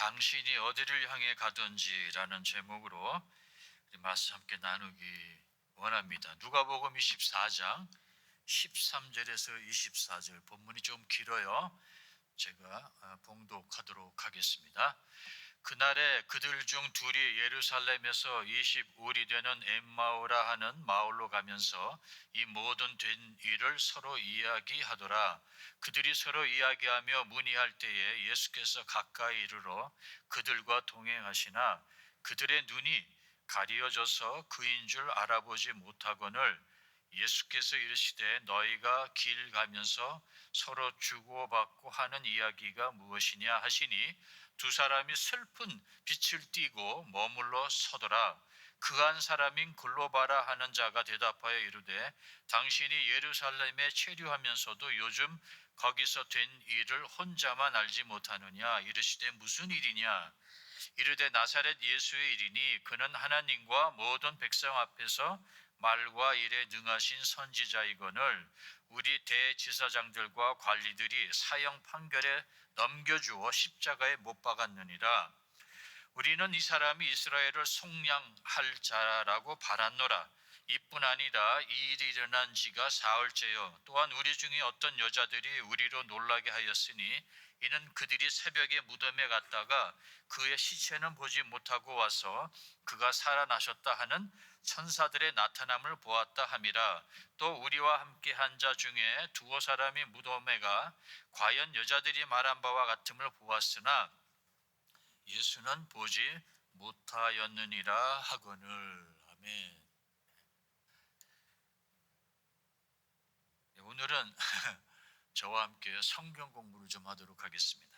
당신이 어디를 향해 가든지라는 제목으로 말씀 함께 나누기 원합니다. 누가복음 24장 13절에서 24절 본문이 좀 길어요. 제가 봉독하도록 하겠습니다. 그날에 그들 중 둘이 예루살렘에서 25리 되는 엠마오라 하는 마을로 가면서 이 모든 된 일을 서로 이야기하더라. 그들이 서로 이야기하며 문의할 때에 예수께서 가까이 이르러 그들과 동행하시나 그들의 눈이 가리어져서 그인 줄 알아보지 못하거늘 예수께서 이르시되 너희가 길 가면서 서로 주고받고 하는 이야기가 무엇이냐 하시니 두 사람이 슬픈 빛을 띠고 머물러 서더라. 그 한 사람인 글로바라 하는 자가 대답하여 이르되 당신이 예루살렘에 체류하면서도 요즘 거기서 된 일을 혼자만 알지 못하느냐. 이르시되 무슨 일이냐. 이르되 나사렛 예수의 일이니 그는 하나님과 모든 백성 앞에서 말과 일에 능하신 선지자이거늘 우리 대지사장들과 관리들이 사형 판결에 넘겨주어 십자가에 못 박았느니라. 우리는 이 사람이 이스라엘을 속량할 자라고 바랐노라. 이뿐 아니라 이 일이 일어난 지가 사흘째요. 또한 우리 중에 어떤 여자들이 우리로 놀라게 하였으니 이는 그들이 새벽에 무덤에 갔다가 그의 시체는 보지 못하고 와서 그가 살아나셨다 하는 천사들의 나타남을 보았다 함이라. 또 우리와 함께 한 자 중에 두어 사람이 무덤에 가 과연 여자들이 말한 바와 같음을 보았으나 예수는 보지 못하였느니라 하거늘. 아멘. 오늘은 저와 함께 성경 공부를 좀 하도록 하겠습니다.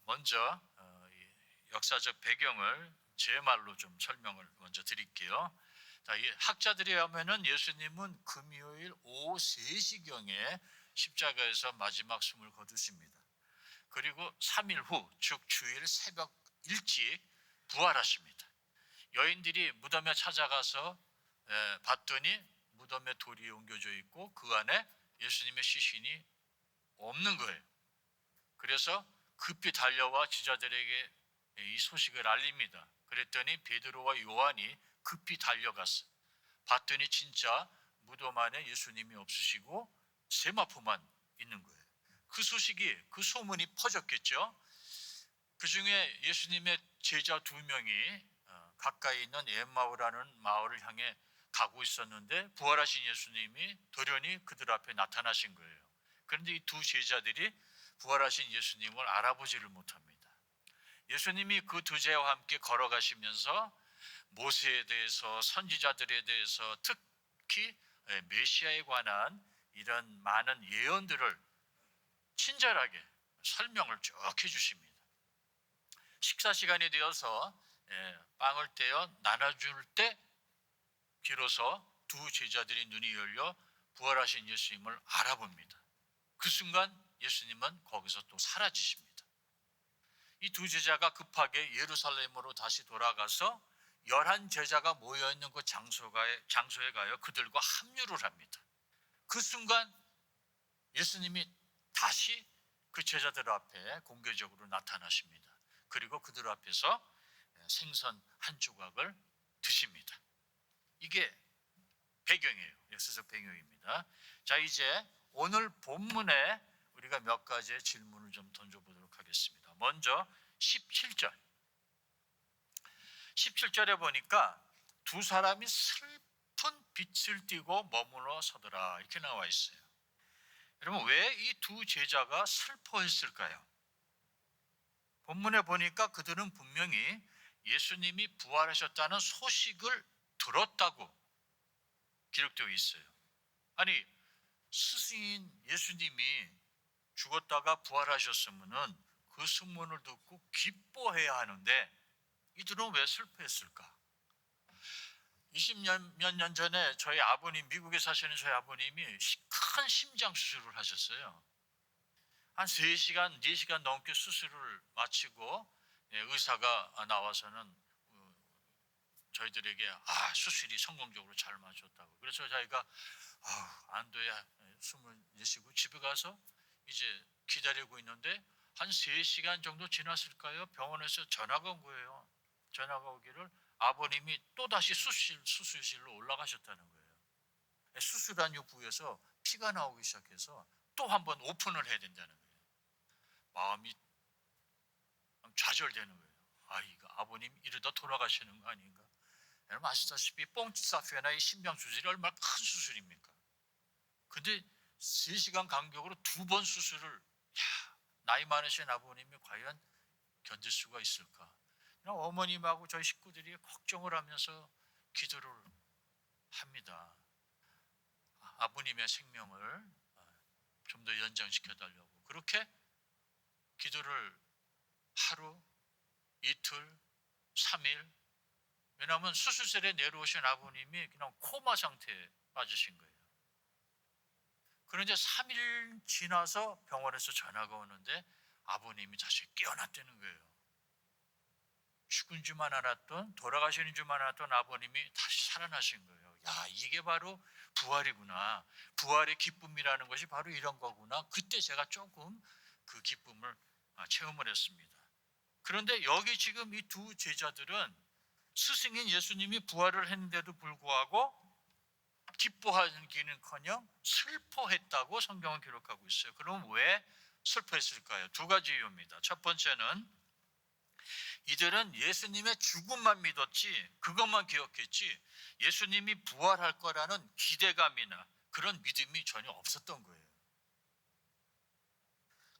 먼저 역사적 배경을 제 말로 좀 설명을 먼저 드릴게요. 학자들이 하면은 예수님은 금요일 오후 3시경에 십자가에서 마지막 숨을 거두십니다. 그리고 3일 후, 즉 주일 새벽 일찍 부활하십니다. 여인들이 무덤에 찾아가서 봤더니 무덤에 돌이 옮겨져 있고 그 안에 예수님의 시신이 없는 거예요. 그래서 급히 달려와 제자들에게 이 소식을 알립니다. 그랬더니 베드로와 요한이 급히 달려갔어. 봤더니 진짜 무덤 안에 예수님이 없으시고 세마포만 있는 거예요. 그 소식이, 그 소문이 퍼졌겠죠. 그 중에 예수님의 제자 2명이 가까이 있는 엠마오라는 마을을 향해 가고 있었는데 부활하신 예수님이 돌연히 그들 앞에 나타나신 거예요. 그런데 이 두 제자들이 부활하신 예수님을 알아보지를 못합니다. 예수님이 그 두 제자와 함께 걸어가시면서 모세에 대해서, 선지자들에 대해서, 특히 메시아에 관한 이런 많은 예언들을 친절하게 설명을 쭉 해주십니다. 식사 시간이 되어서 빵을 떼어 나눠줄 때 비로소 두 제자들이 눈이 열려 부활하신 예수님을 알아봅니다. 그 순간 예수님은 거기서 또 사라지십니다. 이 두 제자가 급하게 예루살렘으로 다시 돌아가서 11 제자가 모여있는 그 장소에 가요 그들과 합류를 합니다. 그 순간 예수님이 다시 그 제자들 앞에 공개적으로 나타나십니다. 그리고 그들 앞에서 생선 한 조각을 드십니다. 이게 배경이에요. 역사적 배경입니다. 자, 이제 오늘 본문에 우리가 몇 가지의 질문을 좀 던져보도록 하겠습니다. 먼저 17절. 17절에 보니까 두 사람이 슬픈 빛을 띠고 머물러 서더라 이렇게 나와 있어요. 여러분, 왜 이 두 제자가 슬퍼했을까요? 본문에 보니까 그들은 분명히 예수님이 부활하셨다는 소식을 들었다고 기록되어 있어요. 아니, 스승인 예수님이 죽었다가 부활하셨으면 그 소문을 듣고 기뻐해야 하는데 이들은 왜 슬퍼했을까? 20몇 년 전에 저희 아버님, 미국에 사시는 저희 아버님이 큰 심장 수술을 하셨어요. 한 3시간, 4시간 넘게 수술을 마치고 의사가 나와서는 저희들에게 수술이 성공적으로 잘 마쳤다고. 그래서 저희가 안도야 숨을 내쉬고 집에 가서 이제 기다리고 있는데 한 3시간 정도 지났을까요? 병원에서 전화가 온 거예요. 전화가 오기를 아버님이 또다시 수술실로 올라가셨다는 거예요. 수술한 후 부에서 피가 나오기 시작해서 또 한 번 오픈을 해야 된다는 거예요. 마음이 좌절되는 거예요. 아, 이거 아버님 이러다 돌아가시는 거 아닌가? 여러분 아시다시피 뽕사페나 이 심장 수술이 얼마나 큰 수술입니까? 근데 3시간 간격으로 2번 수술을, 나이 많으신 아버님이 과연 견딜 수가 있을까? 어머님하고 저희 식구들이 걱정을 하면서 기도를 합니다. 아버님의 생명을 좀 더 연장시켜 달라고. 그렇게 기도를 하루, 이틀, 3일. 왜냐하면 수술실에 내려오신 아버님이 그냥 코마 상태에 빠지신 거예요. 그런데 3일 지나서 병원에서 전화가 오는데 아버님이 다시 깨어났다는 거예요. 죽은 줄만 알았던, 돌아가시는 줄만 알았던 아버님이 다시 살아나신 거예요. 야, 이게 바로 부활이구나. 부활의 기쁨이라는 것이 바로 이런 거구나. 그때 제가 조금 그 기쁨을 체험을 했습니다. 그런데 여기 지금 이 두 제자들은 스승인 예수님이 부활을 했는데도 불구하고 기뻐하기는커녕 슬퍼했다고 성경은 기록하고 있어요. 그럼 왜 슬퍼했을까요? 2가지 이유입니다. 첫 번째는 이들은 예수님의 죽음만 믿었지, 그것만 기억했지 예수님이 부활할 거라는 기대감이나 그런 믿음이 전혀 없었던 거예요.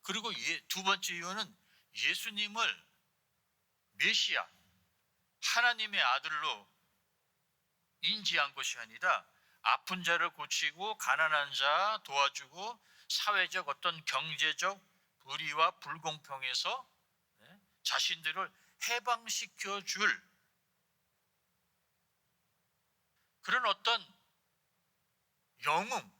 그리고 2번째 이유는 예수님을 메시아, 하나님의 아들로 인지한 것이 아니라 아픈 자를 고치고 가난한 자 도와주고 사회적 어떤 경제적 불의와 불공평에서 자신들을 해방시켜 줄 그런 어떤 영웅,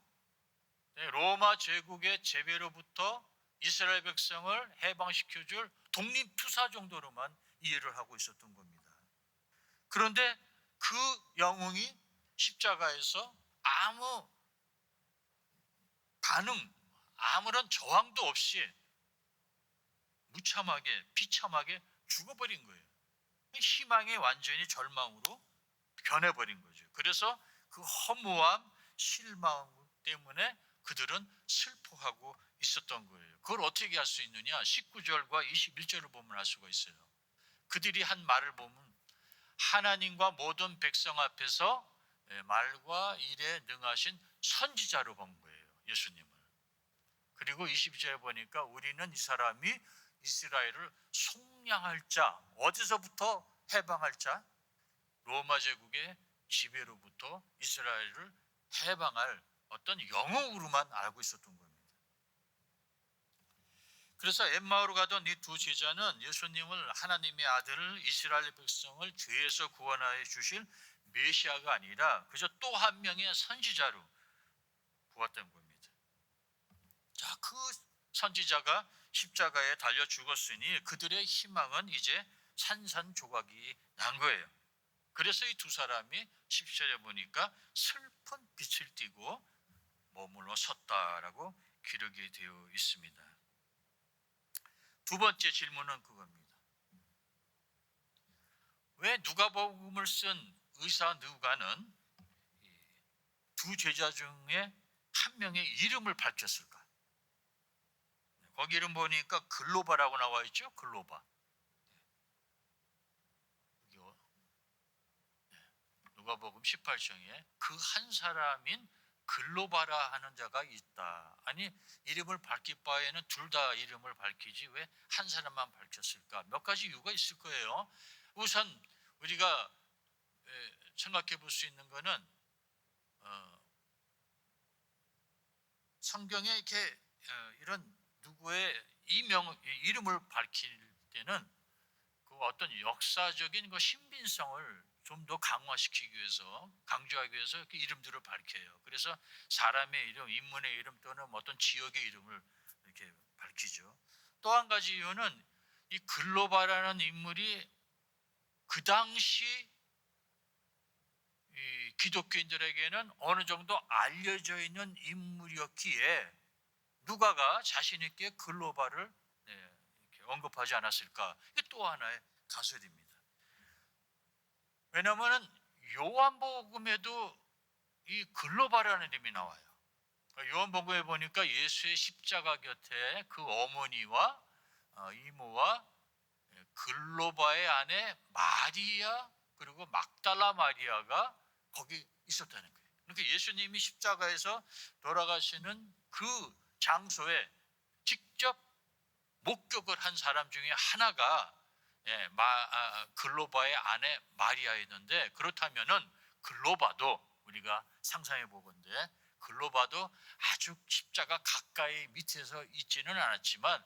로마 제국의 제배로부터 이스라엘 백성을 해방시켜 줄 독립투사 정도로만 이해를 하고 있었던 겁니다. 그런데 그 영웅이 십자가에서 아무 반응, 아무런 저항도 없이 무참하게, 비참하게 죽어버린 거예요. 희망이 완전히 절망으로 변해버린 거죠. 그래서 그 허무함, 실망 때문에 그들은 슬퍼하고 있었던 거예요. 그걸 어떻게 할 수 있느냐? 19절과 21절을 보면 알 수가 있어요. 그들이 한 말을 보면 하나님과 모든 백성 앞에서 말과 일에 능하신 선지자로 본 거예요, 예수님을. 그리고 22절에 보니까 우리는 이 사람이 이스라엘을 속량할 자, 어디서부터 해방할 자? 로마 제국의 지배로부터 이스라엘을 해방할 어떤 영웅으로만 알고 있었던 겁니다. 그래서 엠마오로 가던 이 두 제자는 예수님을 하나님의 아들을, 이스라엘 백성을 죄에서 구원하여 주실 메시아가 아니라 그저 또 한 명의 선지자로 보았던 겁니다. 자, 그 선지자가 십자가에 달려 죽었으니 그들의 희망은 이제 산산조각이 난 거예요. 그래서 이 두 사람이 10절에 보니까 슬픈 빛을 띠고 머물러 섰다라고 기록이 되어 있습니다. 2번째 질문은 그겁니다. 왜 누가복음을 쓴 의사 누가는 두 제자 중에 한 명의 이름을 밝혔을까? 거기 이름 보니까 글로바라고 나와 있죠. 글로바. 누가복음 18장에 그 한 사람인 글로바라 하는 자가 있다. 아니, 이름을 밝힐 바에는 둘 다 이름을 밝히지 왜 한 사람만 밝혔을까? 몇 가지 이유가 있을 거예요. 우선 우리가 생각해 볼 수 있는 거는 성경에 이렇게 이런 누구의 이름을 밝힐 때는 그 어떤 역사적인 그 신빙성을 좀 더 강화시키기 위해서, 강조하기 위해서 이렇게 이름들을 밝혀요. 그래서 사람의 이름, 인물의 이름 또는 어떤 지역의 이름을 이렇게 밝히죠. 또 한 가지 이유는 이 글로바라는 인물이 그 당시 이 기독교인들에게는 어느 정도 알려져 있는 인물이었기에 누가가 자신 있게 글로바를 언급하지 않았을까? 이게 또 하나의 가설입니다. 왜냐하면 요한복음에도 이 글로바라는 이름이 나와요. 요한복음에 보니까 예수의 십자가 곁에 그 어머니와 이모와 글로바의 아내 마리아 그리고 막달라 마리아가 거기 있었다는 거예요. 그러니까 예수님이 십자가에서 돌아가시는 그 장소에 직접 목격을 한 사람 중에 하나가 글로바의 아내 마리아였는데, 그렇다면은 글로바도 우리가 상상해 보건대 글로바도 아주 십자가 가까이 밑에서 있지는 않았지만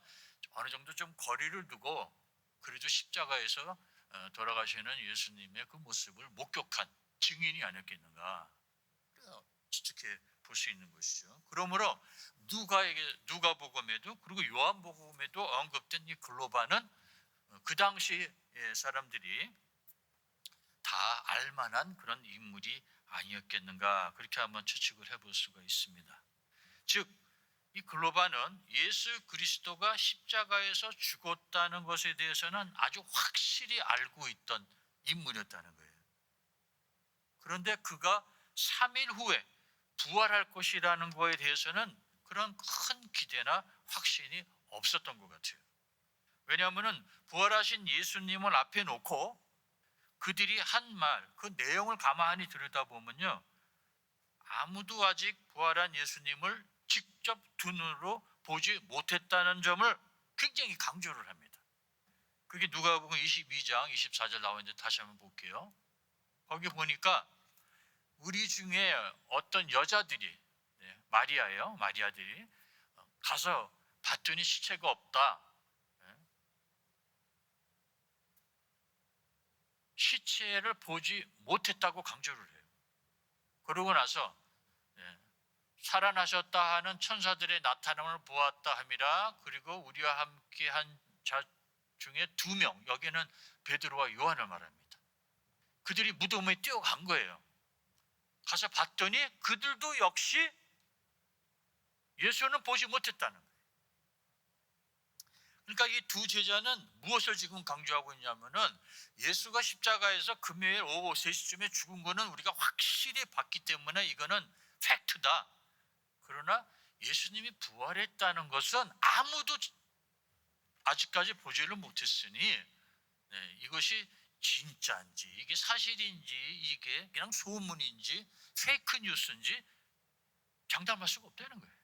어느 정도 좀 거리를 두고 그래도 십자가에서 돌아가시는 예수님의 그 모습을 목격한 증인이 아니었겠는가, 추측해 볼 수 있는 것이죠. 그러므로 누가복음에도 그리고 요한복음에도 언급된 이 글로바는 그 당시 사람들이 다 알만한 그런 인물이 아니었겠는가, 그렇게 한번 추측을 해볼 수가 있습니다. 즉, 이 글로바는 예수 그리스도가 십자가에서 죽었다는 것에 대해서는 아주 확실히 알고 있던 인물이었다는 거예요. 그런데 그가 3일 후에 부활할 것이라는 것에 대해서는 그런 큰 기대나 확신이 없었던 것 같아요. 왜냐하면 부활하신 예수님을 앞에 놓고 그들이 한 말, 그 내용을 가만히 들여다보면요, 아무도 아직 부활한 예수님을 직접 두 눈으로 보지 못했다는 점을 굉장히 강조를 합니다. 그게 누가복음 22장 24절 나와 있는데 다시 한번 볼게요. 거기 보니까 우리 중에 어떤 여자들이, 마리아예요, 마리아들이 가서 봤더니 시체가 없다, 시체를 보지 못했다고 강조를 해요. 그러고 나서 살아나셨다 하는 천사들의 나타남을 보았다 함이라. 그리고 우리와 함께 한 자 중에 2명, 여기는 베드로와 요한을 말합니다. 그들이 무덤에 뛰어간 거예요. 가서 봤더니 그들도 역시 예수는 보지 못했다는 거예요. 그러니까 이 두 제자는 무엇을 지금 강조하고 있냐면은, 예수가 십자가에서 금요일 오후 3시쯤에 죽은 거는 우리가 확실히 봤기 때문에 이거는 팩트다. 그러나 예수님이 부활했다는 것은 아무도 아직까지 보지를 못했으니 이것이 진짜인지, 이게 사실인지, 이게 그냥 소문인지 페이크 뉴스인지 장담할 수가 없다는 거예요.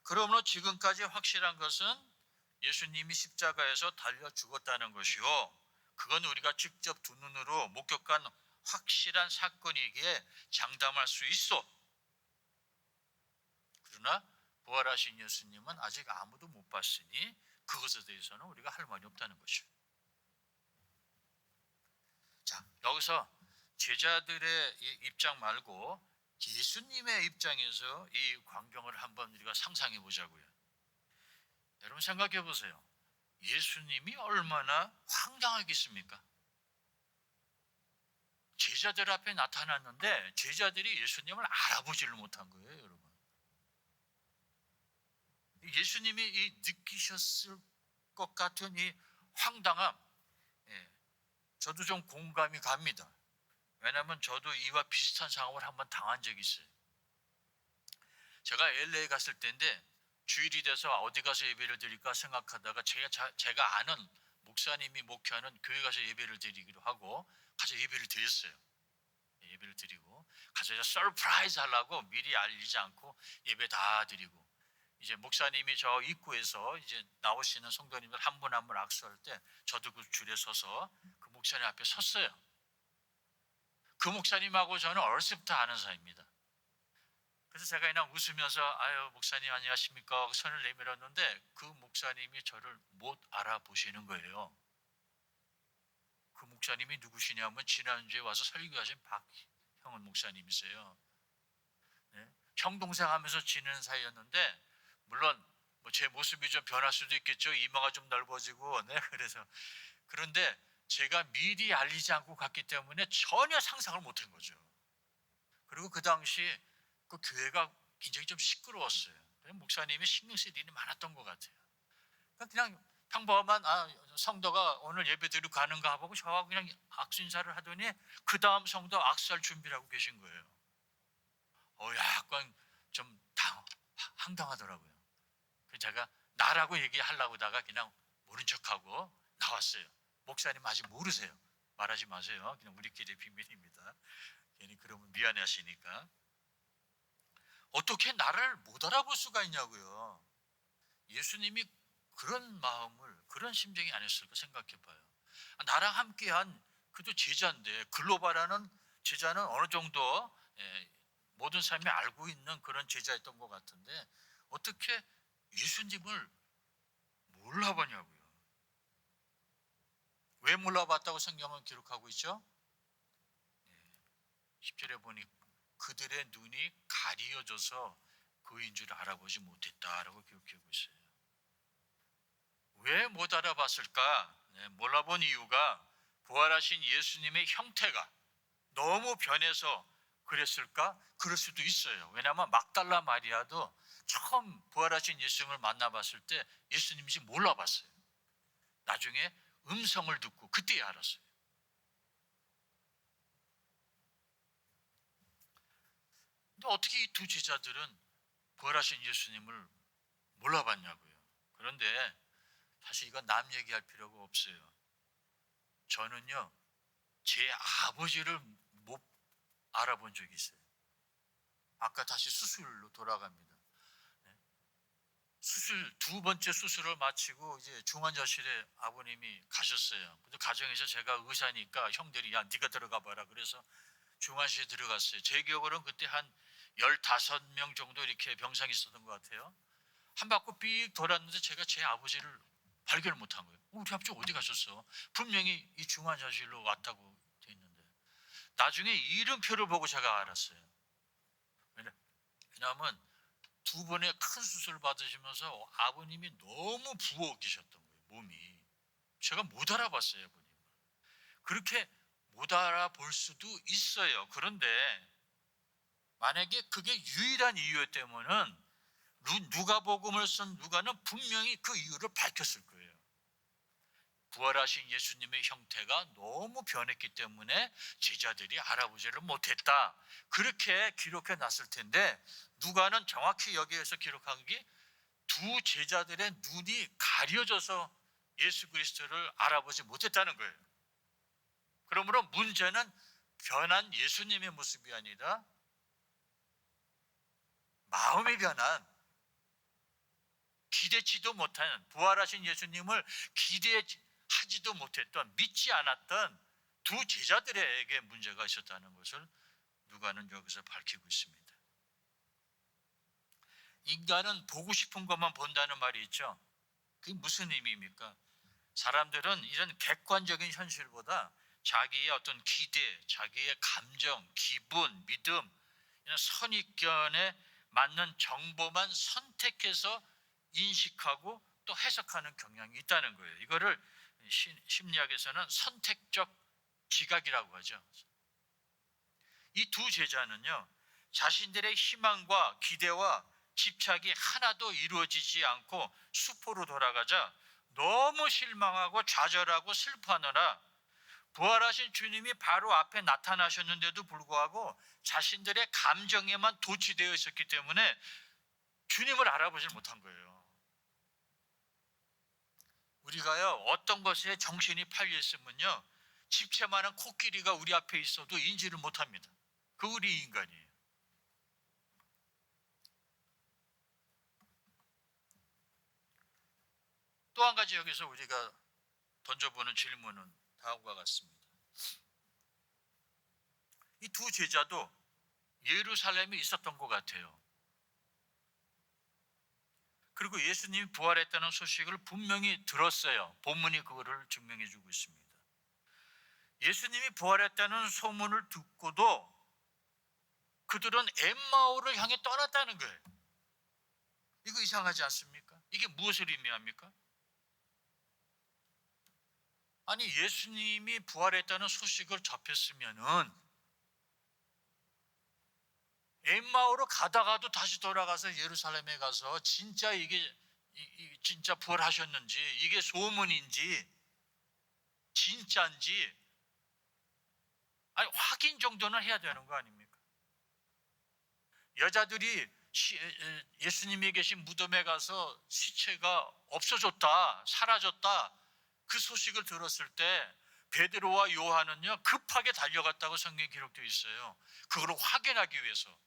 그러므로 지금까지 확실한 것은 예수님이 십자가에서 달려 죽었다는 것이요, 그건 우리가 직접 두 눈으로 목격한 확실한 사건이기에 장담할 수 있어. 그러나 부활하신 예수님은 아직 아무도 못 봤으니 그것에 대해서는 우리가 할 말이 없다는 것이죠. 자, 여기서 제자들의 입장 말고 예수님의 입장에서 이 광경을 한번 우리가 상상해 보자고요. 여러분 생각해 보세요. 예수님이 얼마나 황당하겠습니까? 제자들 앞에 나타났는데 제자들이 예수님을 알아보지를 못한 거예요, 여러분. 예수님이 이 느끼셨을 것 같은 이 황당함, 저도 좀 공감이 갑니다. 왜냐하면 저도 이와 비슷한 상황을 한번 당한 적이 있어요. 제가 LA 갔을 때인데 주일이 돼서 어디 가서 예배를 드릴까 생각하다가 제가 아는 목사님이 목회하는 교회 가서 예배를 드리기로 하고 가서 예배를 드렸어요. 예배를 드리고 가서 서프라이즈 하려고 미리 알리지 않고 예배 다 드리고, 이제 목사님이 저 입구에서 이제 나오시는 성도님들 한 분 한 분 악수할 때 저도 그 줄에 서서 그 목사님 앞에 섰어요. 그 목사님하고 저는 어렸을 때부터 아는 사이입니다. 그래서 제가 그냥 웃으면서 아유 목사님 안녕하십니까 손을 내밀었는데 그 목사님이 저를 못 알아보시는 거예요. 그 목사님이 누구시냐면 지난주에 와서 설교하신 박형은 목사님이세요. 형 동생 하면서 지내는 사이였는데, 물론 뭐 제 모습이 좀 변할 수도 있겠죠. 이마가 좀 넓어지고, 그래서 그런데 제가 미리 알리지 않고 갔기 때문에 전혀 상상을 못한 거죠. 그리고 그 당시 그 교회가 굉장히 좀 시끄러웠어요. 목사님이 신경 쓸 일이 많았던 것 같아요. 그냥 평범한 성도가 오늘 예배 드리고 가는가 하고 저하고 그냥 악수 인사를 하더니 그 다음 성도 악수할 준비를 하고 계신 거예요. 약간 좀 황당하더라고요. 그래서 제가 나라고 얘기하려고다가 그냥 모른 척하고 나왔어요. 목사님 아직 모르세요. 말하지 마세요. 그냥 우리끼리 비밀입니다. 괜히 그러면 미안해하시니까. 어떻게 나를 못 알아볼 수가 있냐고요. 예수님이 그런 마음을, 그런 심정이 아니었을까 생각해봐요. 나랑 함께한 그도 제자인데, 글로바라는 제자는 어느 정도 모든 사람이 알고 있는 그런 제자였던 것 같은데 어떻게 예수님을 몰라봤냐고요. 왜 몰라봤다고 성경은 기록하고 있죠? 10절에 보니 그들의 눈이 가리어져서 그인 줄 알아보지 못했다라고 기록하고 있어요. 왜 못 알아봤을까? 몰라본 이유가 부활하신 예수님의 형태가 너무 변해서 그랬을까? 그럴 수도 있어요. 왜냐하면 막달라 마리아도 처음 부활하신 예수님을 만나봤을 때 예수님인지 몰라봤어요. 나중에 음성을 듣고 그때야 알았어요. 근데 어떻게 이 두 제자들은 부활하신 예수님을 몰라봤냐고요. 그런데 사실 이건 남 얘기할 필요가 없어요. 저는요, 제 아버지를 못 알아본 적이 있어요. 아까 다시 수술로 돌아갑니다. 수술, 두 번째 수술을 마치고 이제 중환자실에 아버님이 가셨어요. 근데 가정에서 제가 의사니까 형들이 네가 들어가 봐라. 그래서 중환실에 들어갔어요. 제 기억으로는 그때 한 15명 정도 이렇게 병상이 있었던 것 같아요. 한 바퀴 삑 돌았는데 제가 제 아버지를 발견을 못한 거예요. 우리 아버지 어디 가셨어? 분명히 이 중환자실로 왔다고 돼 있는데. 나중에 이름표를 보고 제가 알았어요. 왜냐하면 두 번의 큰 수술을 받으시면서 아버님이 너무 부어 계셨던 거예요. 몸이. 제가 못 알아봤어요. 아버님. 그렇게 못 알아볼 수도 있어요. 그런데 만약에 그게 유일한 이유였다면은 누가복음을 쓴 누가는 분명히 그 이유를 밝혔을 거예요. 부활하신 예수님의 형태가 너무 변했기 때문에 제자들이 알아보지를 못했다. 그렇게 기록해 놨을 텐데 누가는 정확히 여기에서 기록한 게 두 제자들의 눈이 가려져서 예수 그리스도를 알아보지 못했다는 거예요. 그러므로 문제는 변한 예수님의 모습이 아니라 마음이 변한, 기대치도 못한, 부활하신 예수님을 기대하지도 못했던, 믿지 않았던 두 제자들에게 문제가 있었다는 것을 누가는 여기서 밝히고 있습니다. 인간은 보고 싶은 것만 본다는 말이 있죠. 그게 무슨 의미입니까? 사람들은 이런 객관적인 현실보다 자기의 어떤 기대, 자기의 감정, 기분, 믿음, 이런 선입견에 맞는 정보만 선택해서 인식하고 또 해석하는 경향이 있다는 거예요. 이거를 심리학에서는 선택적 지각이라고 하죠. 이 두 제자는요, 자신들의 희망과 기대와 집착이 하나도 이루어지지 않고 수포로 돌아가자 너무 실망하고 좌절하고 슬퍼하느라 부활하신 주님이 바로 앞에 나타나셨는데도 불구하고 자신들의 감정에만 도취되어 있었기 때문에 주님을 알아보지 못한 거예요. 우리가요, 어떤 것에 정신이 팔려 있으면요, 집채만한 코끼리가 우리 앞에 있어도 인지를 못합니다. 그 우리 인간이에요. 또 한 가지 여기서 우리가 던져보는 질문은 다음과 같습니다. 이 두 제자도 예루살렘에 있었던 것 같아요. 그리고 예수님이 부활했다는 소식을 분명히 들었어요. 본문이 그거를 증명해 주고 있습니다. 예수님이 부활했다는 소문을 듣고도 그들은 엠마오를 향해 떠났다는 거예요. 이거 이상하지 않습니까? 이게 무엇을 의미합니까? 아니, 예수님이 부활했다는 소식을 접했으면은 엠마오로 가다가도 다시 돌아가서 예루살렘에 가서 진짜 이게 진짜 부활하셨는지, 이게 소문인지 진짜인지 아니 확인 정도는 해야 되는 거 아닙니까? 여자들이 예수님이 계신 무덤에 가서 시체가 없어졌다, 사라졌다, 그 소식을 들었을 때 베드로와 요한은요 급하게 달려갔다고 성경에 기록되어 있어요. 그걸 확인하기 위해서.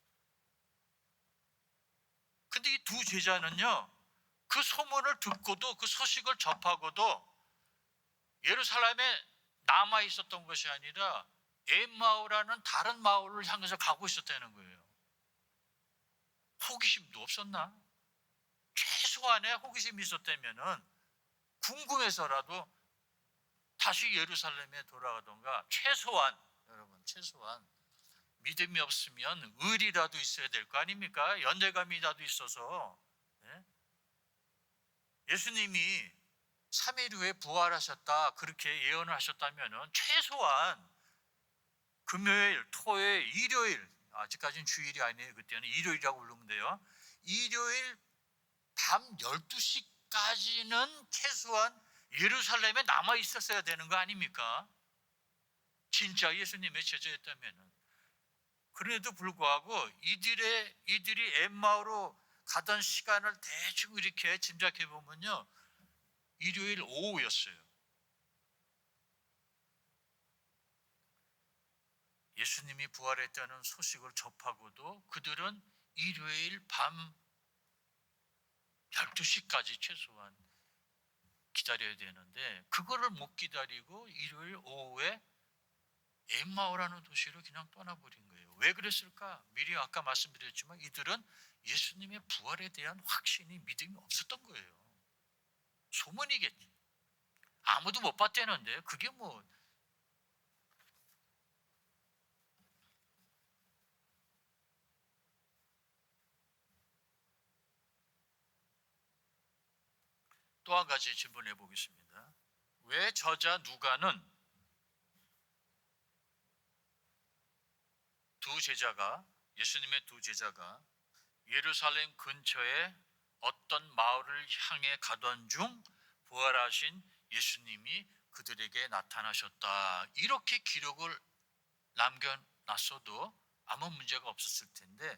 근데 이 두 제자는요 그 소문을 듣고도, 그 소식을 접하고도 예루살렘에 남아 있었던 것이 아니라 엠마오라는 다른 마을을 향해서 가고 있었다는 거예요. 호기심도 없었나? 최소한의 호기심이 있었다면은 궁금해서라도 다시 예루살렘에 돌아가던가, 최소한 여러분, 최소한 믿음이 없으면 의리라도 있어야 될 거 아닙니까? 연대감이라도 있어서. 예? 예수님이 3일 후에 부활하셨다 그렇게 예언을 하셨다면 최소한 금요일, 토요일, 일요일, 아직까지는 주일이 아니에요. 그때는 일요일이라고 부르면 돼요. 일요일 밤 12시까지는 최소한 예루살렘에 남아 있었어야 되는 거 아닙니까? 진짜 예수님의 제자였다면. 그런데도 불구하고 이들이 엠마오로 가던 시간을 대충 이렇게 짐작해 보면요, 일요일 오후였어요. 예수님이 부활했다는 소식을 접하고도 그들은 일요일 밤 12시까지 최소한 기다려야 되는데 그거를 못 기다리고 일요일 오후에 엠마오라는 도시로 그냥 떠나버린 거예요. 왜 그랬을까? 미리 아까 말씀드렸지만 이들은 예수님의 부활에 대한 확신이, 믿음이 없었던 거예요. 소문이겠지. 아무도 못 봤다는데 그게 뭐. 또 한 가지 질문해 보겠습니다. 왜 저자 누가는 예수님의 두 제자가 예루살렘 근처에 어떤 마을을 향해 가던 중 부활하신 예수님이 그들에게 나타나셨다, 이렇게 기록을 남겨놨어도 아무 문제가 없었을 텐데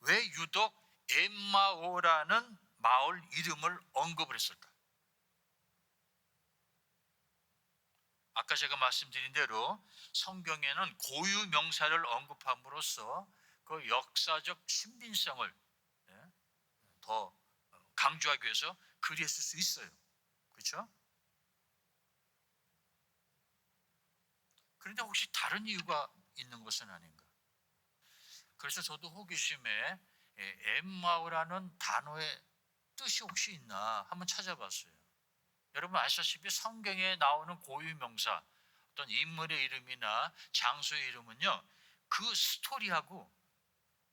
왜 유독 엠마오라는 마을 이름을 언급을 했을까? 아까 제가 말씀드린 대로 성경에는 고유 명사를 언급함으로써 그 역사적 신빙성을 더 강조하기 위해서 그리했을 수 있어요. 그렇죠? 그런데 혹시 다른 이유가 있는 것은 아닌가? 그래서 저도 호기심에 엠마오라는 단어의 뜻이 혹시 있나 한번 찾아봤어요. 여러분 아시다시피 성경에 나오는 고유 명사, 어떤 인물의 이름이나 장소의 이름은요 그 스토리하고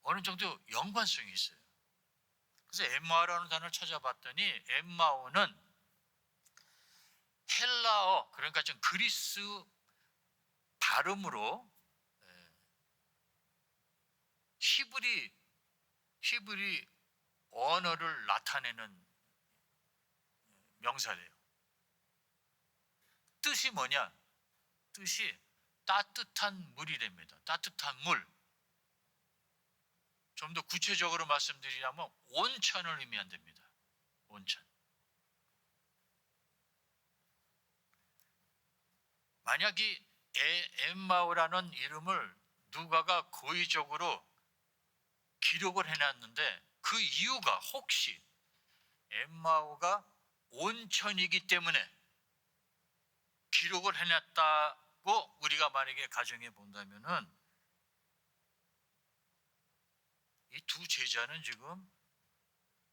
어느 정도 연관성이 있어요. 그래서 엠마오라는 단어를 찾아봤더니 엠마오는 헬라어, 그러니까 좀 그리스 발음으로 히브리 언어를 나타내는 명사래요. 뜻이 뭐냐? 뜻이 따뜻한 물이랍니다. 따뜻한 물. 좀 더 구체적으로 말씀드리자면 온천을 의미한답니다. 온천. 만약 이 엠마오라는 이름을 누가가 고의적으로 기록을 해놨는데 그 이유가 혹시 엠마오가 온천이기 때문에 기록을 해놨다고 우리가 만약에 가정해 본다면은 이 두 제자는 지금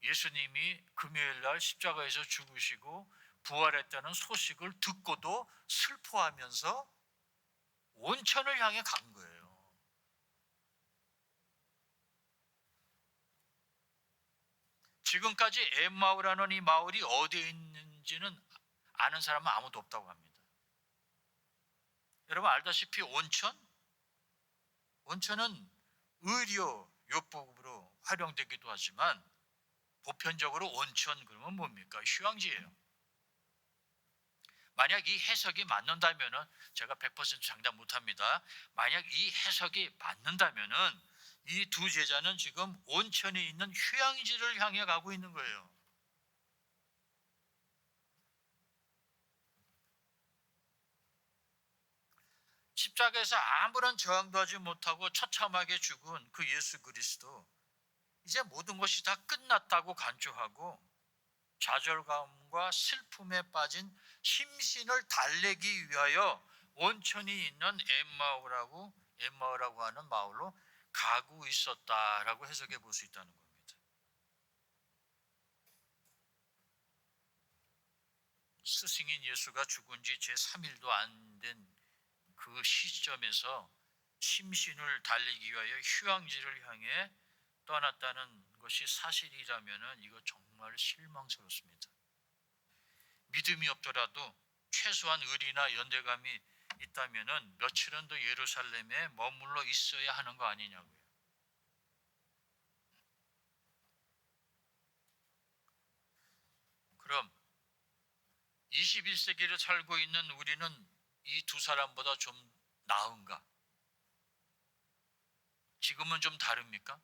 예수님이 금요일 날 십자가에서 죽으시고 부활했다는 소식을 듣고도 슬퍼하면서 온천을 향해 간 거예요. 지금까지 엠마오라는 이 마을이 어디에 있는지는 아는 사람은 아무도 없다고 합니다. 여러분 알다시피 온천은 의료, 요법으로 활용되기도 하지만 보편적으로 온천 그러면 뭡니까? 휴양지예요. 만약 이 해석이 맞는다면은 제가 100% 장담 못합니다. 만약 이 해석이 맞는다면은 이 두 제자는 지금 온천이 있는 휴양지를 향해 가고 있는 거예요. 십자가에서 아무런 저항도 하지 못하고 처참하게 죽은 그 예수 그리스도, 이제 모든 것이 다 끝났다고 간주하고 좌절감과 슬픔에 빠진 심신을 달래기 위하여 온천이 있는 엠마오라고 하는 마을로 가고 있었다라고 해석해 볼 수 있다는 겁니다. 스승인 예수가 죽은 지 제3일도 안 된 그 시점에서 심신을 달래기 위하여 휴양지를 향해 떠났다는 것이 사실이라면 이거 정말 실망스럽습니다. 믿음이 없더라도 최소한 의리나 연대감이 있다면 며칠은 더 예루살렘에 머물러 있어야 하는 거 아니냐고요. 그럼 21세기를 살고 있는 우리는 이 두 사람보다 좀 나은가? 지금은 좀 다릅니까?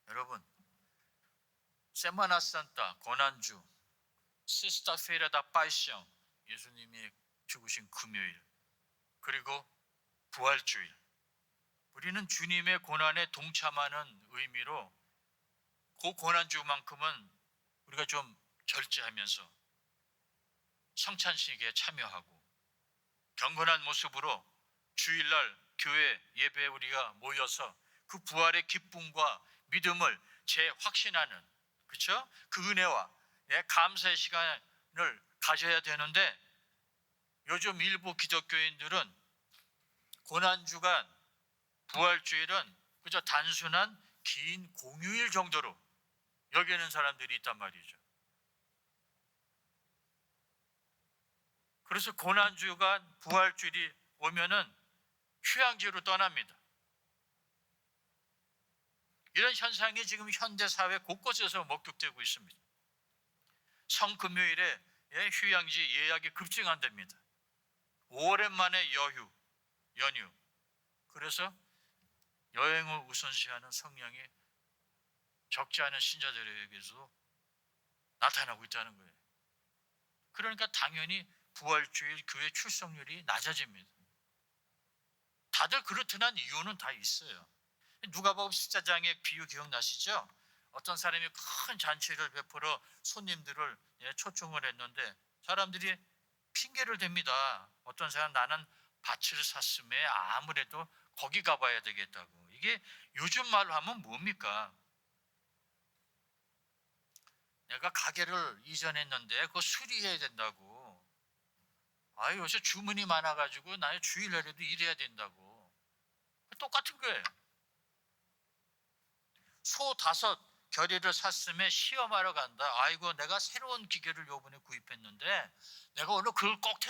여러분, 세마나 산타, 고난주, 시스타페라 다 파이숑, 예수님이 죽으신 금요일, 그리고 부활주일, 우리는 주님의 고난에 동참하는 의미로 그 고난주만큼은 우리가 좀 절제하면서 성찬식에 참여하고 경건한 모습으로 주일날 교회 예배에 우리가 모여서 그 부활의 기쁨과 믿음을 재확신하는, 그렇죠? 그 은혜와 감사의 시간을 가져야 되는데, 요즘 일부 기독교인들은 고난주간 부활주일은 그저 단순한 긴 공휴일 정도로 여기는 사람들이 있단 말이죠. 그래서 고난주간 부활주일이 오면은 휴양지로 떠납니다. 이런 현상이 지금 현대사회 곳곳에서 목격되고 있습니다. 성금요일에 휴양지 예약이 급증한답니다. 오랜만에 연휴. 그래서 여행을 우선시하는 성향이 적지 않은 신자들에게도 나타나고 있다는 거예요. 그러니까 당연히 부활주일 교회 출석률이 낮아집니다. 다들 그렇듯한 이유는 다 있어요. 누가복음 14장의 비유 기억나시죠? 어떤 사람이 큰 잔치를 베풀어 손님들을 초청을 했는데 사람들이 핑계를 댑니다. 어떤 사람 나는 밭을 샀음에 아무래도 거기 가봐야 되겠다고. 이게 요즘 말로 하면 뭡니까? 내가 가게를 이전했는데 그거 수리해야 된다고. 요새 주문이 많아가지고 나 주일날에도 일해야 된다고. 똑같은 거예요. 소 5 결의를 샀음에 시험하러 간다. 아이고 내가 새로운 기계를 요번에 구입했는데 내가 오늘 그걸 꼭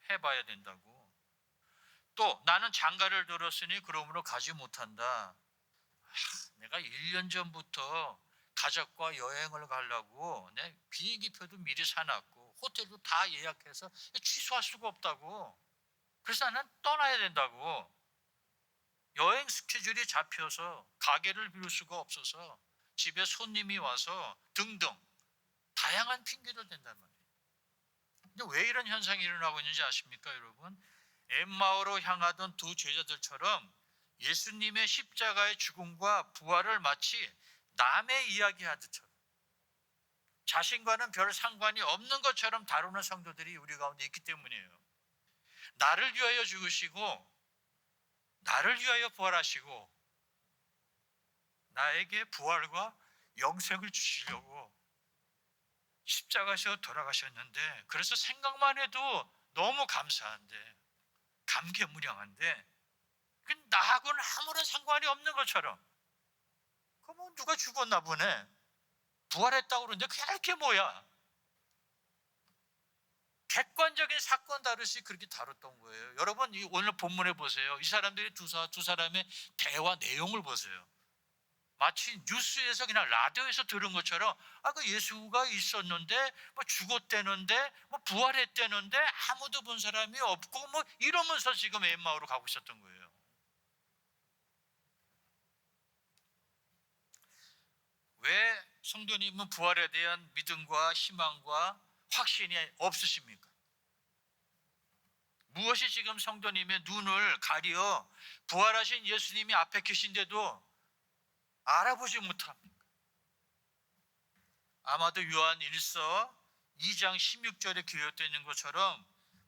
해봐야 된다고. 또 나는 장가를 들었으니 그러므로 가지 못한다. 내가 1년 전부터 가족과 여행을 가려고 내 비행기표도 미리 사놨고 호텔도 다 예약해서 취소할 수가 없다고. 그래서 나는 떠나야 된다고. 여행 스케줄이 잡혀서 가게를 비울 수가 없어서 집에 손님이 와서 등등 다양한 핑계를 댄단 말이에요. 근데 왜 이런 현상이 일어나고 있는지 아십니까, 여러분? 엠마오로 향하던 두 제자들처럼 예수님의 십자가의 죽음과 부활을 마치 남의 이야기하듯처럼 자신과는 별 상관이 없는 것처럼 다루는 성도들이 우리 가운데 있기 때문이에요. 나를 위하여 죽으시고 나를 위하여 부활하시고 나에게 부활과 영생을 주시려고 십자가에서 돌아가셨는데, 그래서 생각만 해도 너무 감사한데 감개무량한데 나하고는 아무런 상관이 없는 것처럼, 그럼 누가 죽었나 보네, 부활했다고 그러는데 그게 알게 뭐야. 객관적인 사건 다루시 그렇게 다뤘던 거예요. 여러분 오늘 본문에 보세요. 이 사람들이 두 사람의 대화 내용을 보세요. 마치 뉴스에서 그냥 라디오에서 들은 것처럼 그 예수가 있었는데 뭐 죽었대는데 뭐 부활했대는데 아무도 본 사람이 없고 뭐 이러면서 지금 엠마오로 가고 있었던 거예요. 왜 성도님은 부활에 대한 믿음과 희망과 확신이 없으십니까? 무엇이 지금 성도님의 눈을 가려 부활하신 예수님이 앞에 계신데도 알아보지 못합니까? 아마도 요한 1서 2장 16절에 기록되어 있는 것처럼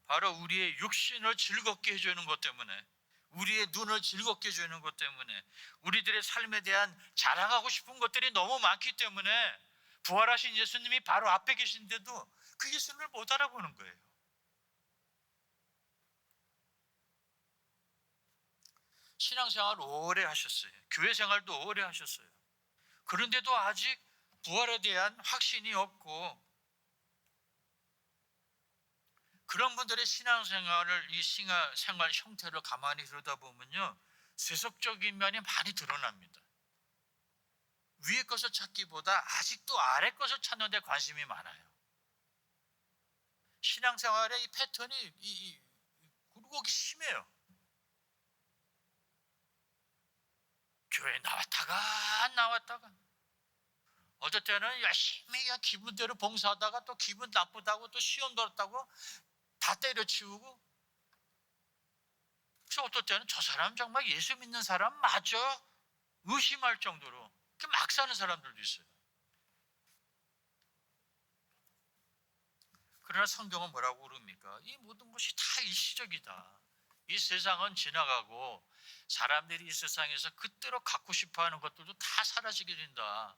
바로 우리의 육신을 즐겁게 해주는 것 때문에, 우리의 눈을 즐겁게 해주는 것 때문에, 우리들의 삶에 대한 자랑하고 싶은 것들이 너무 많기 때문에 부활하신 예수님이 바로 앞에 계신데도 그 예수님을 못 알아보는 거예요. 신앙생활 오래 하셨어요. 교회 생활도 오래 하셨어요. 그런데도 아직 부활에 대한 확신이 없고, 그런 분들의 신앙생활을, 이 생활 형태를 가만히 들여다보면요, 세속적인 면이 많이 드러납니다. 위의 것을 찾기보다 아직도 아래 것을 찾는 데 관심이 많아요. 신앙생활의 이 패턴이 굴곡이 심해요. 교회 나왔다가 안 나왔다가, 어떨 때는 열심히 기분대로 봉사하다가 또 기분 나쁘다고 또 시험 들었다고 다 때려치우고, 그래서 어떨 때는 저 사람 정말 예수 믿는 사람 맞아? 의심할 정도로 막 사는 사람들도 있어요. 그러나 성경은 뭐라고 그럽니까? 이 모든 것이 다 일시적이다. 이 세상은 지나가고 사람들이 이 세상에서 그때로 갖고 싶어하는 것들도 다 사라지게 된다.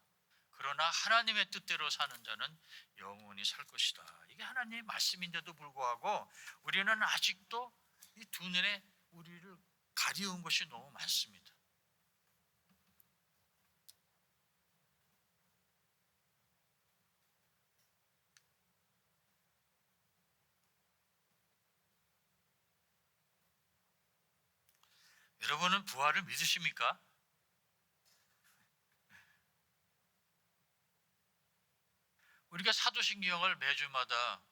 그러나 하나님의 뜻대로 사는 자는 영원히 살 것이다. 이게 하나님의 말씀인데도 불구하고 우리는 아직도 이 두 눈에 우리를 가리운 것이 너무 많습니다. 여러분은 부활을 믿으십니까? 우리가 사도신경을 매주마다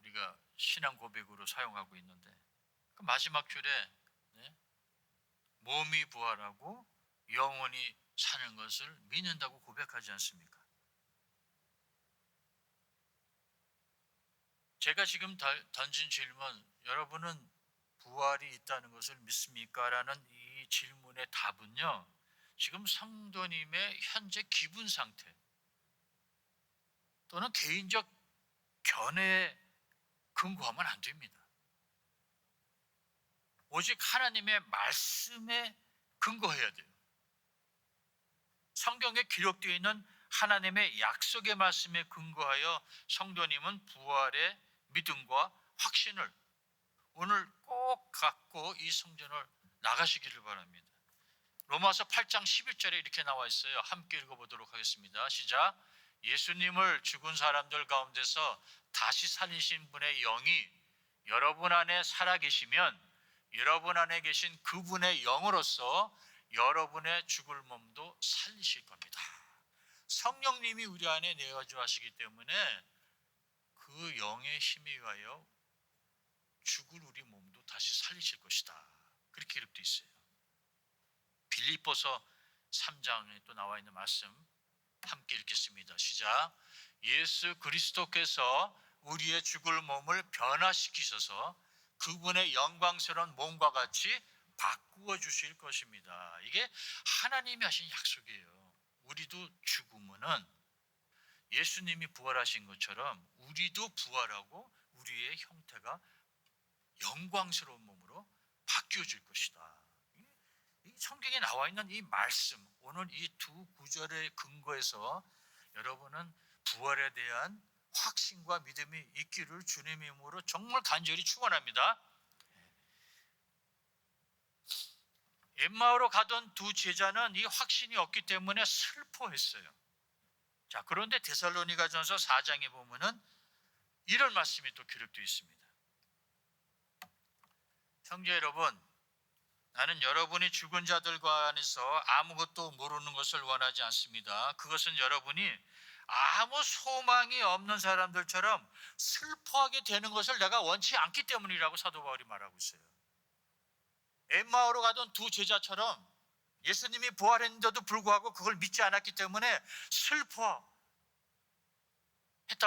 우리가 신앙 고백으로 사용하고 있는데, 그 마지막 줄에 몸이 부활하고 영원히 사는 것을 믿는다고 고백하지 않습니까? 제가 지금 던진 질문, 여러분은 부활이 있다는 것을 믿습니까? 라는 이 질문의 답은요, 지금 성도님의 현재 기분 상태 또는 개인적 견해에 근거하면 안 됩니다. 오직 하나님의 말씀에 근거해야 돼요. 성경에 기록되어 있는 하나님의 약속의 말씀에 근거하여 성도님은 부활의 믿음과 확신을 오늘 꼭 갖고 이 성전을 나가시기를 바랍니다. 로마서 8장 11절에 이렇게 나와 있어요. 함께 읽어보도록 하겠습니다. 시작. 예수님을 죽은 사람들 가운데서 다시 살리신 분의 영이 여러분 안에 살아계시면 여러분 안에 계신 그분의 영으로서 여러분의 죽을 몸도 살리실 겁니다. 성령님이 우리 안에 내어주시기 때문에 그 영의 힘에 의하여 죽을 우리 몸도 다시 살리실 것이다. 그렇게 기록되어 있어요. 빌립보서 3장에 또 나와 있는 말씀 함께 읽겠습니다. 시작. 예수 그리스도께서 우리의 죽을 몸을 변화시키셔서 그분의 영광스러운 몸과 같이 바꾸어 주실 것입니다. 이게 하나님이 하신 약속이에요. 우리도 죽으면은 예수님이 부활하신 것처럼 우리도 부활하고 우리의 형태가 영광스러운 몸으로 바뀌어질 것이다. 이 성경에 나와 있는 이 말씀, 오늘 이 두 구절의 근거에서 여러분은 부활에 대한 확신과 믿음이 있기를 주님의 이름으로 정말 간절히 축원합니다. 엠마오로 가던 두 제자는 이 확신이 없기 때문에 슬퍼했어요. 자, 그런데 데살로니가전서 4장에 보면은 이런 말씀이 또 기록되어 있습니다. 형제 여러분, 나는 여러분이 죽은 자들과 안에서 아무것도 모르는 것을 원하지 않습니다. 그것은 여러분이 아무 소망이 없는 사람들처럼 슬퍼하게 되는 것을 내가 원치 않기 때문이라고 사도 바울이 말하고 있어요. 엠마오로 가던 두 제자처럼 예수님이 부활했는데도 불구하고 그걸 믿지 않았기 때문에 슬퍼했단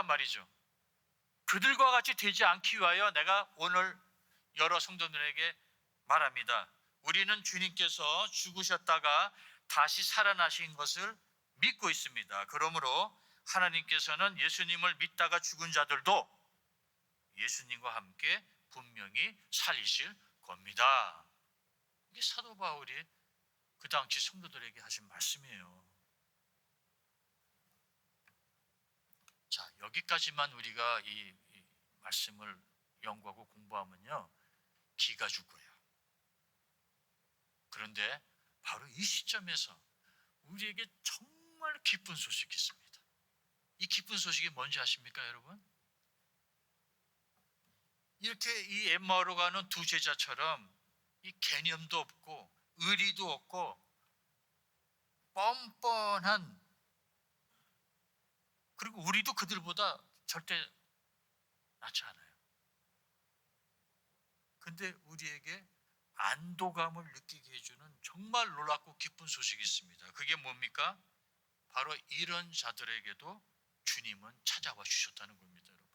말이죠. 그들과 같이 되지 않기 위하여 내가 오늘 여러 성도들에게 말합니다. 우리는 주님께서 죽으셨다가 다시 살아나신 것을 믿고 있습니다. 그러므로 하나님께서는 예수님을 믿다가 죽은 자들도 예수님과 함께 분명히 살리실 겁니다. 이게 사도 바울이 그 당시 성도들에게 하신 말씀이에요. 자, 여기까지만 우리가 이 말씀을 연구하고 공부하면요, 기가 죽어요. 그런데 바로 이 시점에서 우리에게 정말 기쁜 소식이 있습니다. 이 기쁜 소식이 뭔지 아십니까, 여러분? 이렇게 이 엠마오로 가는 두 제자처럼 이 개념도 없고 의리도 없고 뻔뻔한, 그리고 우리도 그들보다 절대 낫지 않아요. 근데 우리에게 안도감을 느끼게 해주는 정말 놀랍고 기쁜 소식이 있습니다. 그게 뭡니까? 바로 이런 자들에게도 주님은 찾아와 주셨다는 겁니다, 여러분.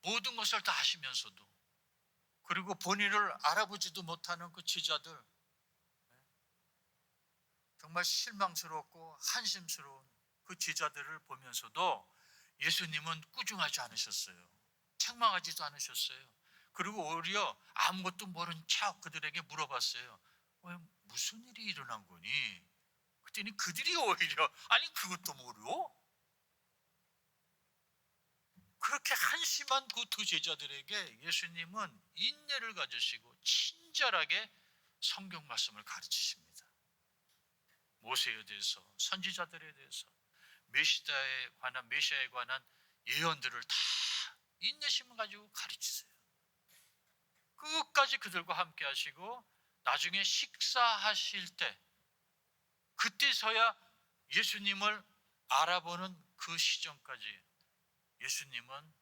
모든 것을 다 하시면서도, 그리고 본인을 알아보지도 못하는 그 제자들, 정말 실망스럽고 한심스러운 그 제자들을 보면서도 예수님은 꾸중하지 않으셨어요. 책망하지도 않으셨어요. 그리고 오히려 아무것도 모른 척 그들에게 물어봤어요. 무슨 일이 일어난 거니? 그랬더니 그들이 오히려 아니 그것도 모르오? 그렇게 한심한 그 두 제자들에게 예수님은 인내를 가지시고 친절하게 성경 말씀을 가르치십니다. 모세에 대해서, 선지자들에 대해서, 메시아에 관한 예언들을 다 인내심을 가지고 가르치세요. 끝까지 그들과 함께 하시고 나중에 식사하실 때, 그때서야 예수님을 알아보는 그 시점까지 예수님은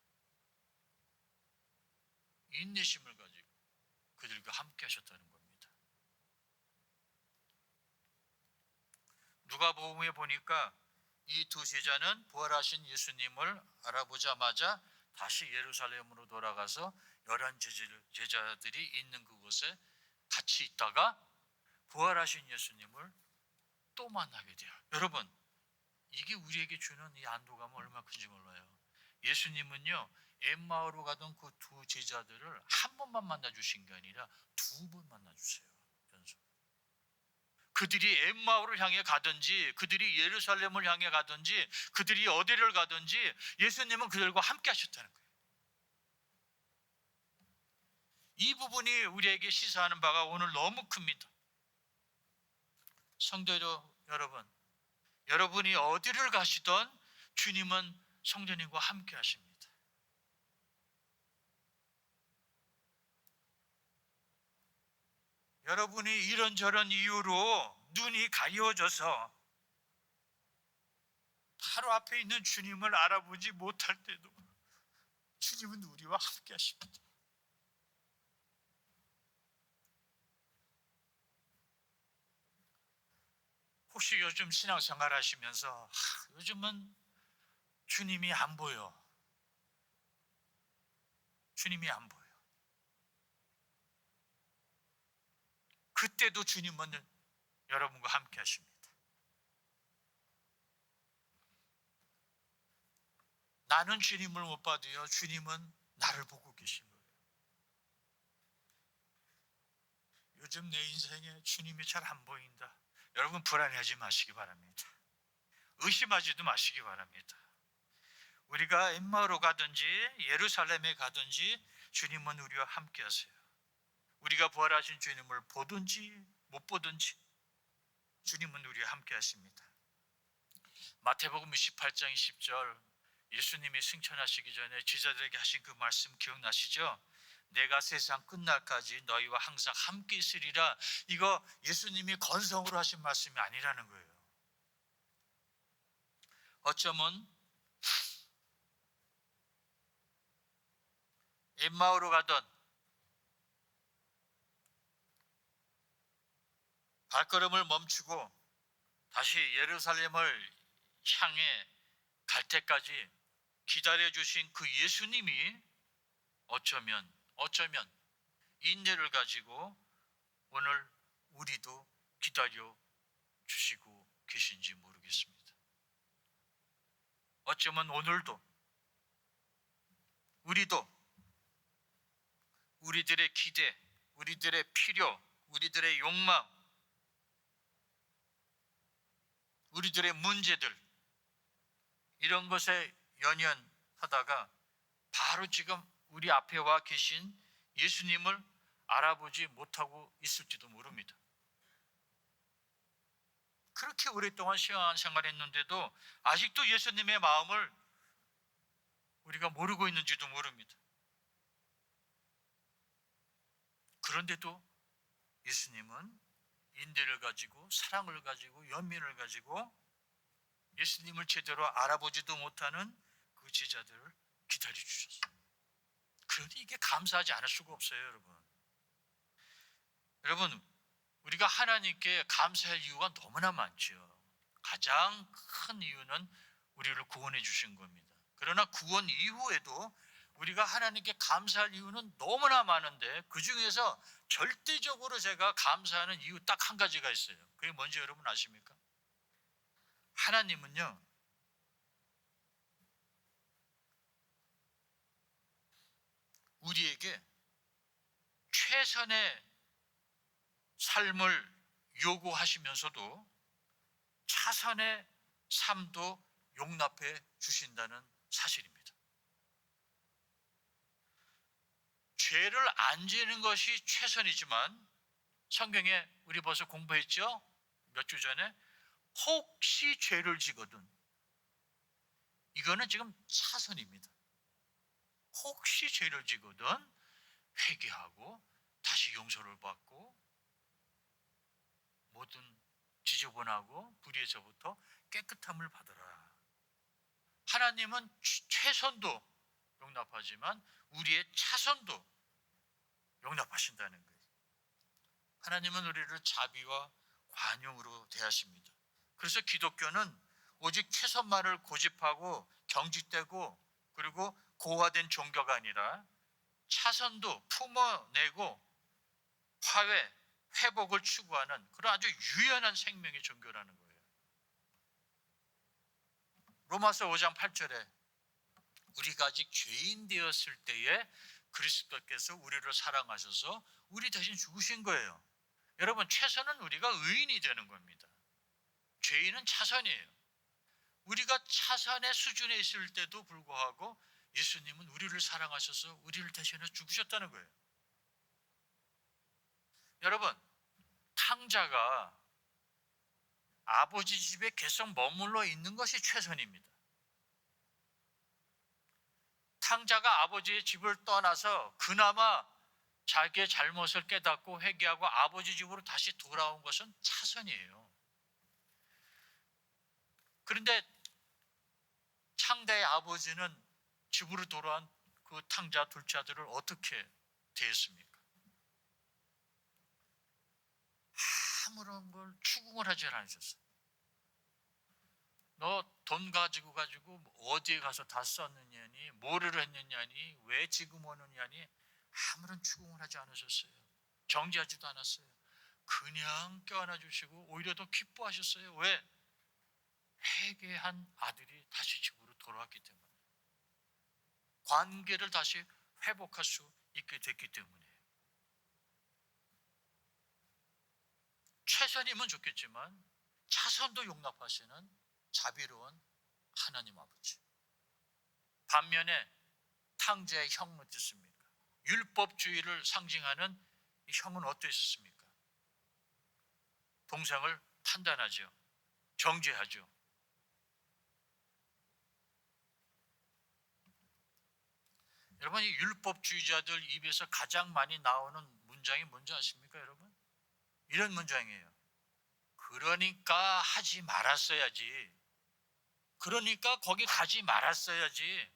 인내심을 가지고 그들과 함께 하셨다는 겁니다. 누가복음에 보니까 이 두 제자는 부활하신 예수님을 알아보자마자 다시 예루살렘으로 돌아가서 11 제자들이 있는 그곳에 같이 있다가 부활하신 예수님을 또 만나게 돼요. 여러분, 이게 우리에게 주는 이 안도감은 얼마나 큰지 몰라요. 예수님은요, 엠마오로 가던 그 두 제자들을 한 번만 만나주신 게 아니라 2번 만나주세요. 연속. 그들이 엠마오를 향해 가든지 그들이 예루살렘을 향해 가든지 그들이 어디를 가든지 예수님은 그들과 함께 하셨다는 거예요. 이 부분이 우리에게 시사하는 바가 오늘 너무 큽니다. 성도 여러분, 여러분이 어디를 가시던 주님은 성도님과 함께 하십니다. 여러분이 이런저런 이유로 눈이 가려워져서 바로 앞에 있는 주님을 알아보지 못할 때도 주님은 우리와 함께 하십니다. 혹시 요즘 신앙생활 하시면서 요즘은 주님이 안 보여. 주님이 안 보여. 그때도 주님은 여러분과 함께 하십니다. 나는 주님을 못 봐도요, 주님은 나를 보고 계신 거예요. 요즘 내 인생에 주님이 잘 안 보인다. 여러분 불안해하지 마시기 바랍니다. 의심하지도 마시기 바랍니다. 우리가 엠마오로 가든지 예루살렘에 가든지 주님은 우리와 함께 하세요. 우리가 부활하신 주님을 보든지 못 보든지 주님은 우리와 함께 하십니다. 마태복음 28장 10절 예수님이 승천하시기 전에 제자들에게 하신 그 말씀 기억나시죠? 내가 세상 끝날까지 너희와 항상 함께 있으리라. 이거 예수님이 건성으로 하신 말씀이 아니라는 거예요. 어쩌면 엠마오로 가던 발걸음을 멈추고 다시 예루살렘을 향해 갈 때까지 기다려주신 그 예수님이 어쩌면 인내를 가지고 오늘 우리도 기다려 주시고 계신지 모르겠습니다. 어쩌면 오늘도 우리도 우리들의 기대, 우리들의 필요, 우리들의 욕망, 우리들의 문제들 이런 것에 연연하다가 바로 지금 우리 앞에 와 계신 예수님을 알아보지 못하고 있을지도 모릅니다. 그렇게 오랫동안 신앙생활했는데도 아직도 예수님의 마음을 우리가 모르고 있는지도 모릅니다. 그런데도 예수님은 인내를 가지고 사랑을 가지고 연민을 가지고 예수님을 제대로 알아보지도 못하는 그 제자들을 기다려 주셨어요. 그런데 이게 감사하지 않을 수가 없어요, 여러분. 여러분, 우리가 하나님께 감사할 이유가 너무나 많죠. 가장 큰 이유는 우리를 구원해 주신 겁니다. 그러나 구원 이후에도 우리가 하나님께 감사할 이유는 너무나 많은데 그 중에서 절대적으로 제가 감사하는 이유 딱 한 가지가 있어요. 그게 뭔지 여러분 아십니까? 하나님은요, 우리에게 최선의 삶을 요구하시면서도 차선의 삶도 용납해 주신다는 사실입니다. 죄를 안 지는 것이 최선이지만 성경에 우리 벌써 공부했죠? 몇 주 전에 혹시 죄를 지거든 이거는 지금 차선입니다. 혹시 죄를 지거든 회개하고 다시 용서를 받고 모든 지저분하고 불의에서부터 깨끗함을 받으라. 하나님은 최선도 용납하지만 우리의 차선도 용납하신다는 거예요. 하나님은 우리를 자비와 관용으로 대하십니다. 그래서 기독교는 오직 최선만을 고집하고 경직되고 그리고 고화된 종교가 아니라 차선도 품어내고 화해, 회복을 추구하는 그런 아주 유연한 생명의 종교라는 거예요. 로마서 5장 8절에 우리가 아직 죄인 되었을 때에 그리스도께서 우리를 사랑하셔서 우리 대신 죽으신 거예요. 여러분, 최선은 우리가 의인이 되는 겁니다. 죄인은 차선이에요. 우리가 차선의 수준에 있을 때도 불구하고 예수님은 우리를 사랑하셔서 우리를 대신해 죽으셨다는 거예요. 여러분, 탕자가 아버지 집에 계속 머물러 있는 것이 최선입니다. 탕자가 아버지의 집을 떠나서 그나마 자기의 잘못을 깨닫고 회개하고 아버지 집으로 다시 돌아온 것은 차선이에요. 그런데 탕자의 아버지는 집으로 돌아온 그 탕자 둘째 아들을 어떻게 대했습니까? 아무런 걸 추궁을 하지 않으셨어요. 너 돈 가지고 어디에 가서 다 썼느냐니, 뭐를 했느냐니, 왜 지금 오느냐니 아무런 추궁을 하지 않으셨어요. 정죄하지도 않았어요. 그냥 껴안아 주시고 오히려 더 기뻐하셨어요. 왜? 회개한 아들이 다시 집으로 돌아왔기 때문에, 관계를 다시 회복할 수 있게 됐기 때문이에요. 최선이면 좋겠지만 차선도 용납하시는 자비로운 하나님 아버지. 반면에 탕자의 형은 어떻습니까? 율법주의를 상징하는 이 형은 어떠했습니까? 동생을 판단하죠. 정죄하죠. 여러분, 이 율법주의자들 입에서 가장 많이 나오는 문장이 뭔지 아십니까, 여러분? 이런 문장이에요. 그러니까 하지 말았어야지. 그러니까 거기 가지 말았어야지.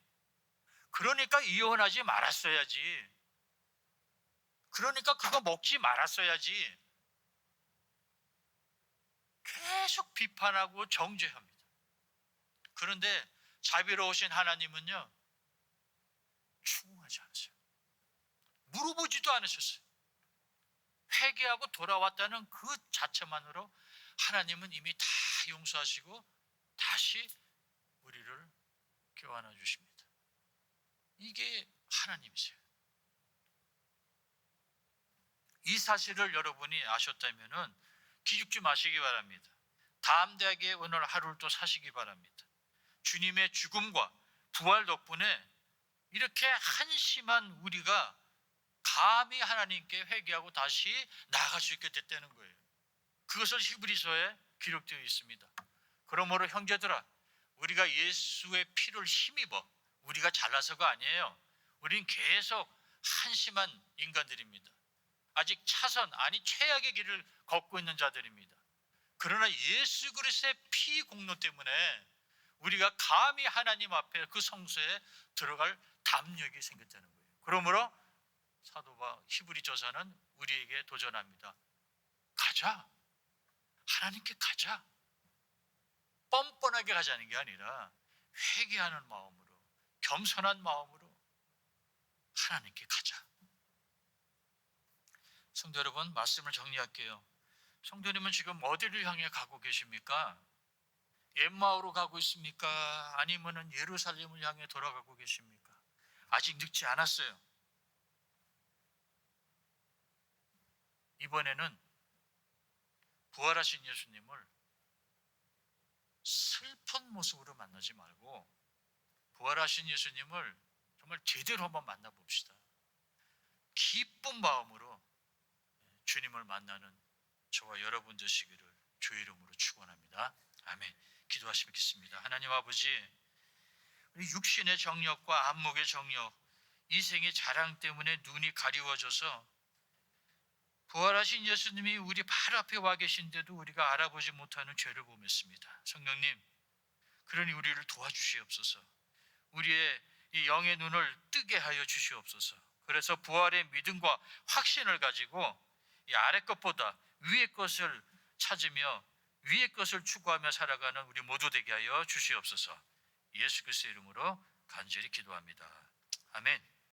그러니까 이혼하지 말았어야지. 그러니까 그거 먹지 말았어야지. 계속 비판하고 정죄합니다. 그런데 자비로우신 하나님은요, 추궁하지 않으세요. 물어보지도 않으셨어요. 회개하고 돌아왔다는 그 자체만으로 하나님은 이미 다 용서하시고 다시 우리를 교환해 주십니다. 이게 하나님이세요. 이 사실을 여러분이 아셨다면 기죽지 마시기 바랍니다. 담대하게 오늘 하루를 또 사시기 바랍니다. 주님의 죽음과 부활 덕분에 이렇게 한심한 우리가 감히 하나님께 회개하고 다시 나아갈 수 있게 됐다는 거예요. 그것을 히브리서에 기록되어 있습니다. 그러므로 형제들아, 우리가 예수의 피를 힘입어 우리가 잘나서가 아니에요. 우린 계속 한심한 인간들입니다. 아직 차선, 아니 최악의 길을 걷고 있는 자들입니다. 그러나 예수 그리스도의 피 공로 때문에 우리가 감히 하나님 앞에 그 성소에 들어갈 담력이 생겼다는 거예요. 그러므로 사도 히브리 저자는 우리에게 도전합니다. 가자. 하나님께 가자. 뻔뻔하게 가자는 게 아니라 회개하는 마음으로, 겸손한 마음으로 하나님께 가자. 성도 여러분, 말씀을 정리할게요. 성도님은 지금 어디를 향해 가고 계십니까? 엠마오로 가고 있습니까? 아니면 예루살렘을 향해 돌아가고 계십니까? 아직 늦지 않았어요. 이번에는 부활하신 예수님을 슬픈 모습으로 만나지 말고 부활하신 예수님을 정말 제대로 한번 만나봅시다. 기쁜 마음으로 주님을 만나는 저와 여러분 되시기를 주의 이름으로 축원합니다. 아멘. 기도하시겠습니다. 하나님 아버지, 우리 육신의 정력과 안목의 정력, 이 생의 자랑 때문에 눈이 가리워져서 부활하신 예수님이 우리 바로 앞에 와 계신데도 우리가 알아보지 못하는 죄를 범했습니다. 성령님, 그러니 우리를 도와주시옵소서. 우리의 이 영의 눈을 뜨게 하여 주시옵소서. 그래서 부활의 믿음과 확신을 가지고 이 아래 것보다 위의 것을 찾으며 위의 것을 추구하며 살아가는 우리 모두 되게 하여 주시옵소서. 예수 그리스도의 이름으로 간절히 기도합니다. 아멘.